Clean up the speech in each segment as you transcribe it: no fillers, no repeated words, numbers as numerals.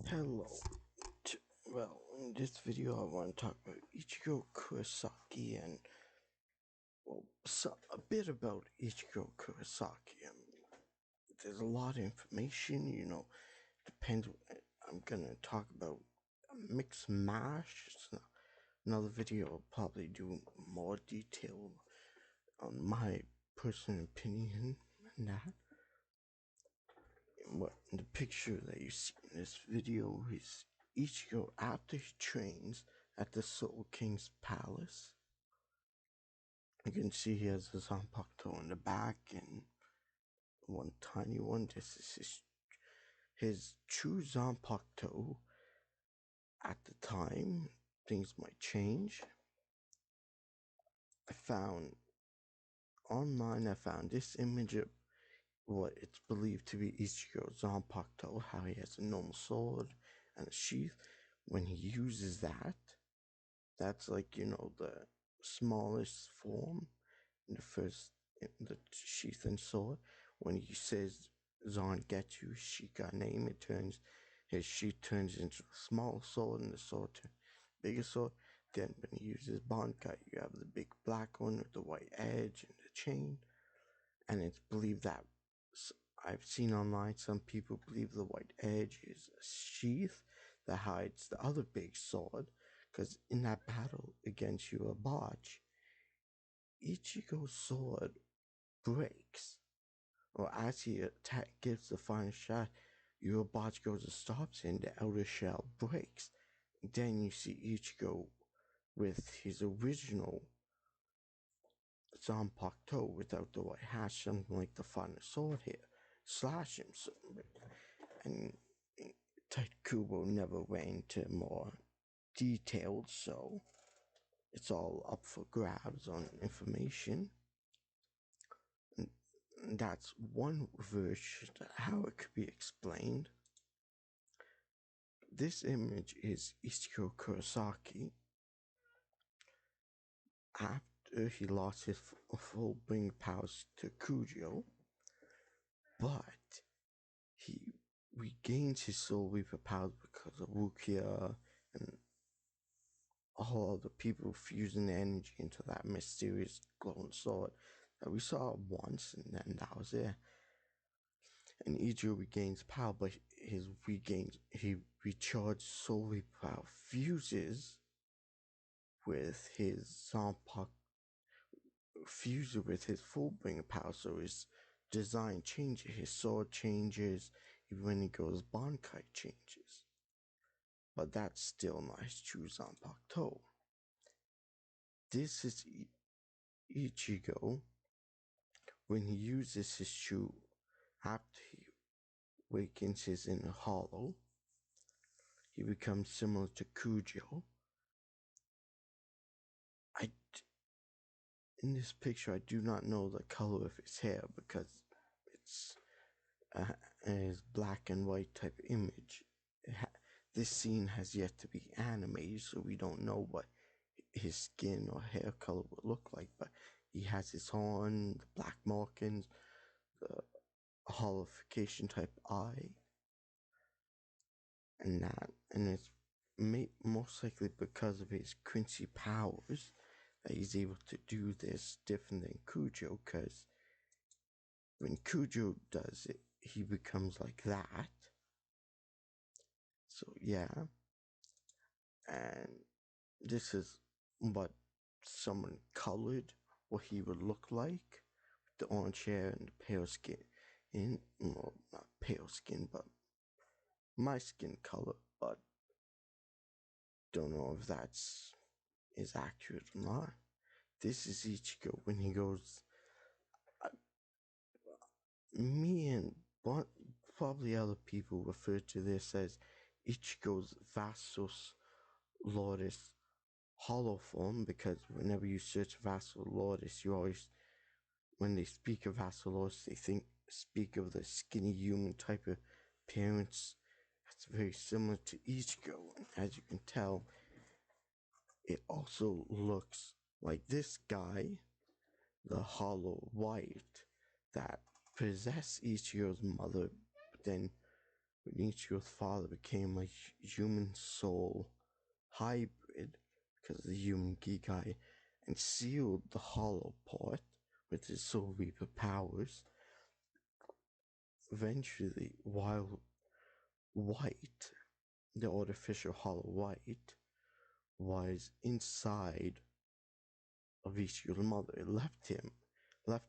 Hello. Well, in this video I want to talk about Ichigo Kurosaki and, a bit about Ichigo Kurosaki. There's a lot of information, depends. I'm gonna talk about a mixed mash. Another video I'll probably do more detail on my personal opinion and that. What the picture that you see in this video is Ichigo after he trains at the Soul King's palace. You can see he has his Zanpakuto in the back and one tiny one. This is his true Zanpakuto. At the time, things might change. I found this image of what it's believed to be Ichigo's Zanpakuto, how he has a normal sword and a sheath. When he uses that, that's like, the smallest form in the sheath and sword. When he says Zangetsu Shika name, his sheath turns into a small sword and the sword turns bigger sword. Then when he uses Bankai, you have the big black one with the white edge and the chain. And it's believed that I've seen online some people believe the white edge is a sheath that hides the other big sword, because in that battle against Yuabach, Ichigo's sword breaks, or as he gives the final shot, Yuabach goes and stops and the outer shell breaks. Then you see Ichigo with his original Zanpakuto without the white hash, something like the final sword here, slash him. And Tite Kubo never went into more detailed, so it's all up for grabs on information. And that's one version how it could be explained. This image is Ichigo Kurosaki after he lost his full bring powers to Kujo, but he regains his soul reaper powers because of Rukia and all of the people fusing their energy into that mysterious glowing sword that we saw once, and then that was it. And Ichigo regains power, but he recharged soul reaper power fuses with his full bringer power, so his design changes, his sword changes, even when he goes Bankai changes. But that's still not his true Zanpakuto. This is Ichigo when he uses his true after he wakens his inner hollow. He becomes similar to Kujo. In this picture, I do not know the color of his hair because it's his black and white type image. This scene has yet to be animated, so we don't know what his skin or hair color will look like, but he has his horn, the black markings, the hollification type eye, and it's most likely because of his Quincy powers that he's able to do this different than Kujo, because when Kujo does it, he becomes like that. So yeah, and this is what someone colored what he would look like, with the orange hair and the pale skin. Well, not pale skin, but my skin color, but don't know if that's is accurate or not. This is Ichigo when he goes. Me and probably other people refer to this as Ichigo's Vastus Lotus hollow form, because whenever you search Vastus Lotus, you always, when they speak of Vastus Lotus, they speak of the skinny human type of appearance. That's very similar to Ichigo, and as you can tell, it also looks like this guy, the Hollow White, that possessed Ichigo's mother, but then when Ichigo's father became a human soul hybrid because of the human Gigai and sealed the hollow part with his Soul Reaper powers. Eventually, while White, the artificial hollow White, was inside of Ichigo's mother, it left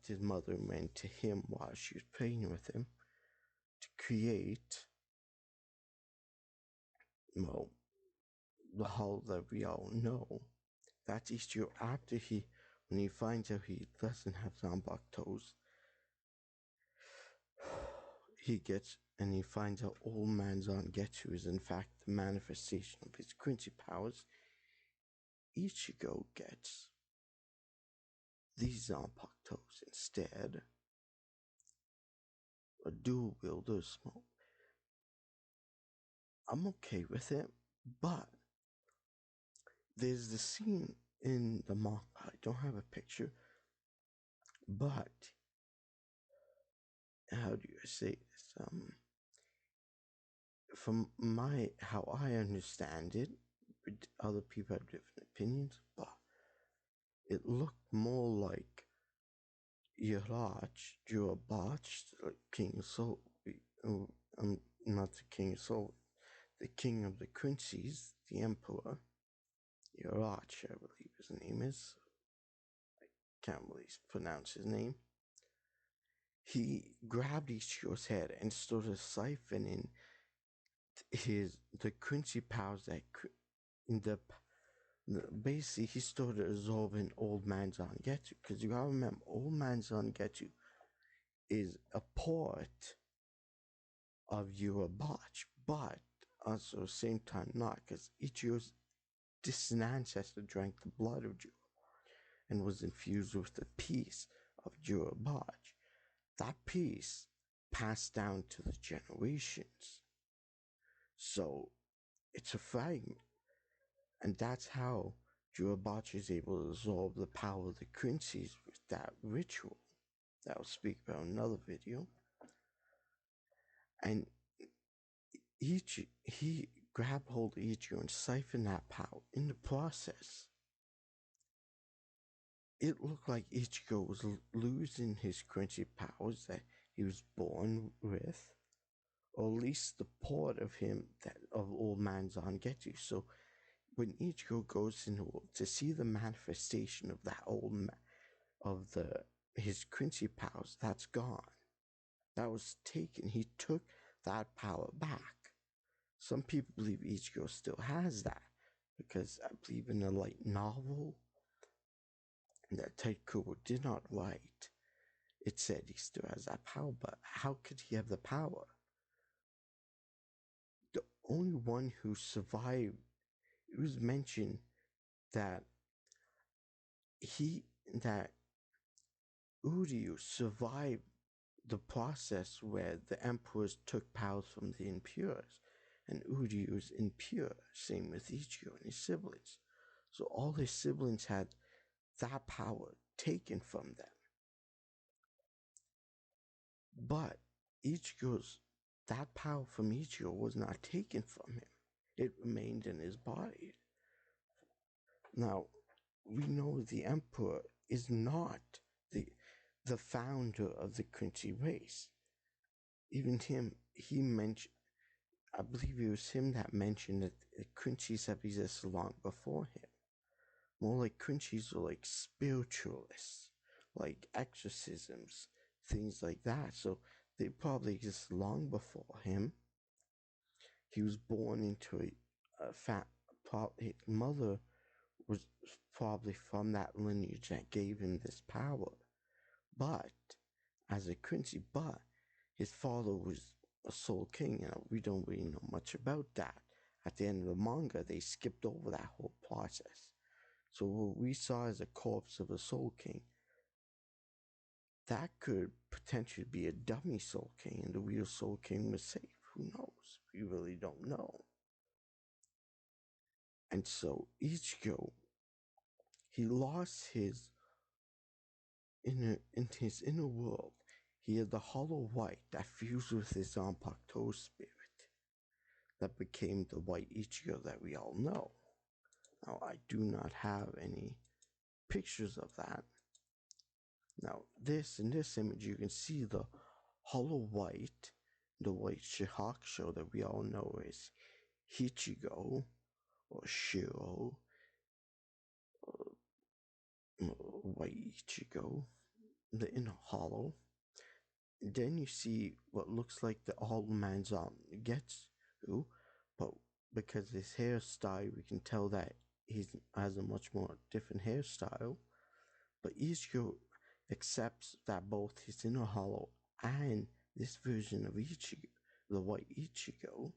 his mother and went to him while she was praying with him to create, well, the hollow that we all know. That's Ichigo after when he finds out he doesn't have Zanbak toes, he finds out Old Man Zangetsu is in fact the manifestation of his Quincy powers. Ichigo gets these Zanbak toes instead. A dual wielder smoke. I'm okay with it, but there's the scene in the manga. I don't have a picture, but how do you say this? From how I understand it, other people have different opinions, but it looked more like Yarach drew a botch, like King of Soul, not the King of Soul, the King of the Quincy's, the Emperor, Yarach, I believe his name is. I can't really pronounce his name. He grabbed Ichigo's head and started siphoning the Quincy powers that basically he started absorbing Old Man Zangetsu, because you gotta remember, Old Man Zangetsu is a part of Urabach, but also at the same time not, because Ichigo's distant ancestor drank the blood of Jura and was infused with the piece of Urabach. That piece passed down to the generations. So it's a fragment. And that's how Jurabach is able to absorb the power of the Quincy's with that ritual that I'll speak about in another video. And he grabbed hold of Ichigo and siphoned that power. In the process, it looked like Ichigo was losing his Quincy powers that he was born with, or at least the part of him that of Old Man Zangetsu. So when Ichigo goes into to see the manifestation of that his Quincy powers, that's gone. That was taken. He took that power back. Some people believe Ichigo still has that, because I believe in a light novel that Taikubo did not write, it said he still has that power, but how could he have the power? The only one who survived, it was mentioned that Uryu survived the process where the emperors took powers from the impures, and Uryu is impure, same with Ichigo and his siblings. So all his siblings had that power taken from them. But that power from Ichigo was not taken from him. It remained in his body. Now, we know the emperor is not the founder of the Quincy race. Even him, he mentioned, I believe it was him that mentioned that the Quincy's have existed long before him. More like Quincy's are like spiritualists, like exorcisms, things like that. So they probably existed long before him. He was born into his mother was probably from that lineage that gave him this power. But as a Quincy, but his father was a Soul King, and we don't really know much about that. At the end of the manga, they skipped over that whole process. So what we saw as a corpse of a Soul King, that could potentially be a dummy Soul King, and the real Soul King was safe. Who knows? We really don't know. And so Ichigo, he lost in his inner world. He had the hollow white that fused with his Zanpakuto spirit. that became the white Ichigo that we all know. Now, I do not have any pictures of that. Now, in this image, you can see the hollow white, the white Shihakusho that we all know is Ichigo or Shiro, white Ichigo, the inner hollow. Then you see what looks like the old man's Getsu, but because his hairstyle, we can tell that he has a much more different hairstyle. But Ichigo accepts that both his inner hollow and this version of Ichigo, the white Ichigo,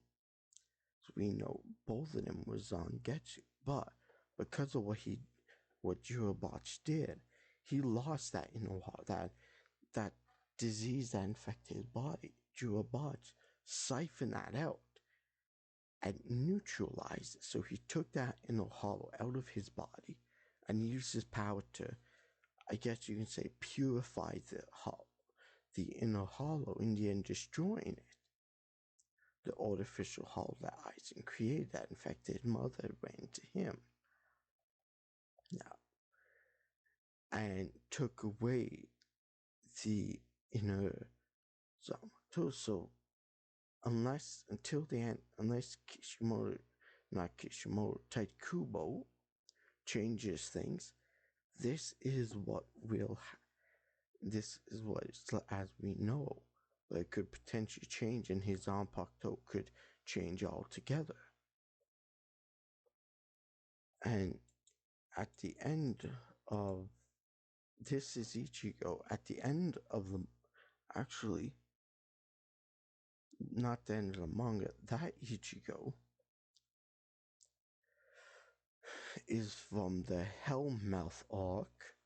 so we know both of them was on Getsu. But because of what Jiroboch did, he lost that inner hollow, that disease that infected his body. Jiroboch siphoned that out and neutralized it. So he took that inner hollow out of his body and used his power to, I guess you can say, purify the inner hollow, in the end destroying it. The artificial hollow that Aizen created that infected his mother went to him. Now, and took away the inner Zamato. So until the end, unless Taikubo changes things, this is what it's as we know. But it could potentially change, and his Zanpakuto could change altogether. And at the end of this is Ichigo. At the end of the actually, not the end of the manga, that Ichigo is from the Hellmouth arc,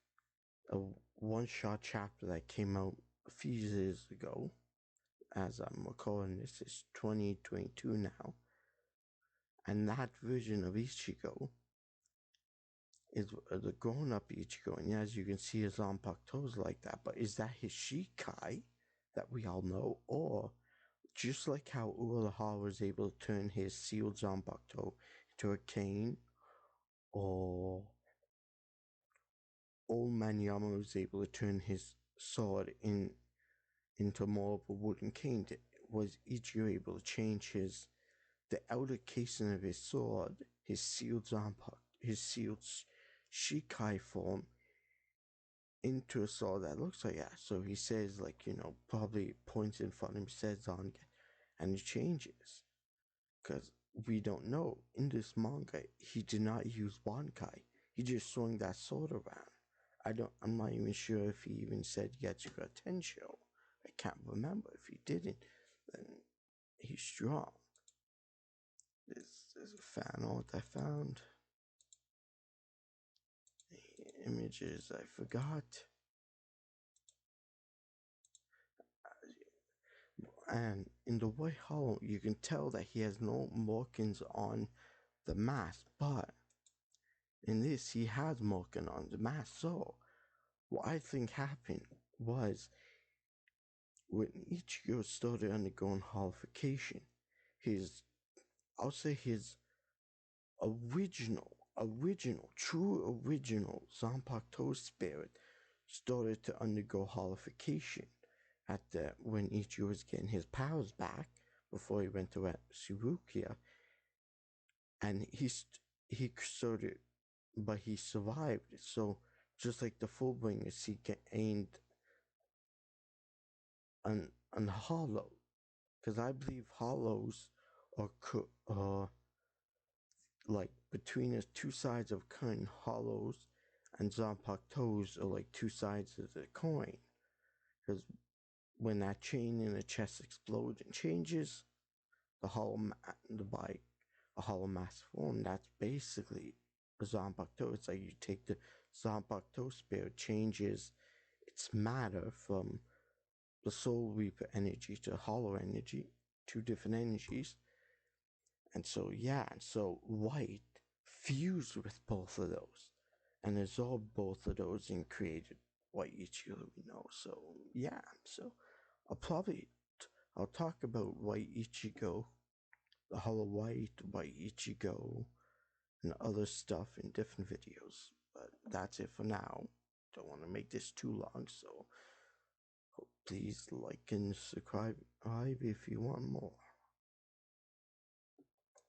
a one-shot chapter that came out a few years ago. As I'm recording this, is 2022 now. And that version of Ichigo is the grown-up Ichigo. And as you can see, his Zanpakuto is like that. But is that his Shikai that we all know? Or just like how Urahara was able to turn his sealed Zanpakuto into a cane, or Old Man Yama was able to turn his sword into more of a wooden cane, was Ichigo able to change the outer casing of his sword, his sealed Shikai form, into a sword that looks like that? So he says, like, probably points in front of him, says on, and he changes. Because we don't know. In this manga, he did not use Bankai. He just swung that sword around. I'm not even sure if he even said Getsuga Tensho. I can't remember. If he didn't, then he's strong. There's a fan art I found. Images I forgot. And in the White Hollow, you can tell that he has no markings on the mask, but in this, he has marking on the mask. So, what I think happened was when Ichigo started undergoing holification, I'll say his true original Zanpakuto spirit started to undergo holification when Ichigo was getting his powers back before he went to Surukia, and he started, but he survived. So just like the Fullbringers, he gained an hollow, because I believe hollows are like between the two sides of coin. Hollows and Zanpakutos are like two sides of the coin, because when that chain in the chest explodes and changes, by a hollow mass form, that's basically a Zanpakuto. It's like you take the Zanpakuto spirit, changes its matter from the Soul Reaper energy to hollow energy, two different energies. And so, white fused with both of those and absorbed both of those and created white Ichigo we know. So, so I'll talk about white Ichigo the Hollow White by Ichigo and other stuff in different videos. But that's it for now. Don't want to make this too long, so please like and subscribe if you want more.